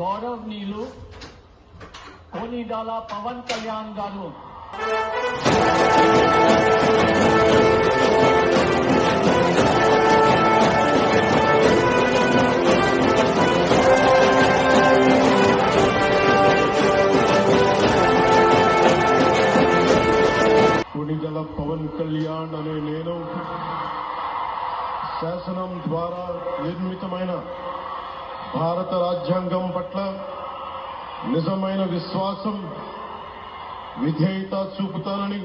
గౌరవనీయులు కొనిదెల పవన్ కళ్యాణ్ గారు కొనిదెల పవన్ కళ్యాణ్ అనే నేను శాసనం ద్వారా నిర్మితమైన భారత రాజ్యాంగం పట్ల నిజమైన విశ్వాసం విధేయత చూపుతానని,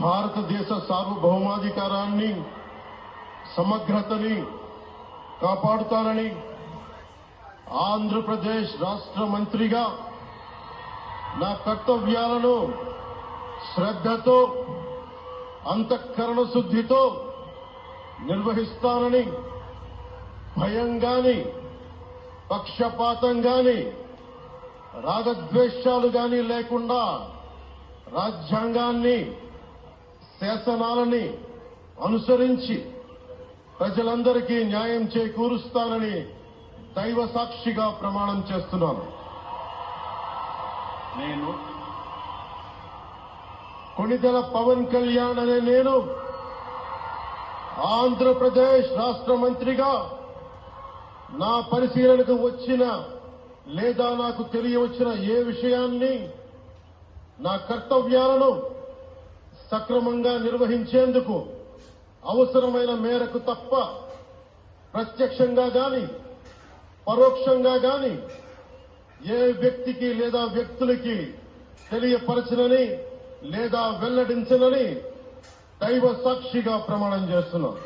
భారతదేశ సార్వభౌమాధికారాన్ని సమగ్రతని కాపాడుతానని, ఆంధ్రప్రదేశ్ రాష్ట్ర మంత్రిగా నా కర్తవ్యాలను శ్రద్ధతో అంతఃకరణ శుద్ధితో నిర్వహిస్తానని, భయం గాని పక్షపాతం గాని రాగద్వేషాలు గాని లేకుండా రాజ్యాంగాన్ని శాసనాలని అనుసరించి ప్రజలందరికీ న్యాయం చేకూరుస్తానని దైవ సాక్షిగా ప్రమాణం చేస్తున్నాను. నేను కొనిదెల పవన్ కళ్యాణ్ అనే నేను ఆంధ్రప్రదేశ్ రాష్ట్ర మంత్రిగా నా పరిశీలనకు వచ్చిన లేదా నాకు తెలియవచ్చిన ఏ విషయాన్ని నా కర్తవ్యాలను సక్రమంగా నిర్వహించేందుకు అవసరమైన మేరకు తప్ప ప్రత్యక్షంగా గాని పరోక్షంగా గాని ఏ వ్యక్తికి లేదా వ్యక్తులకి తెలియపరచనని లేదా వెల్లడించనని దైవ సాక్షిగా ప్రమాణం చేస్తున్నాను.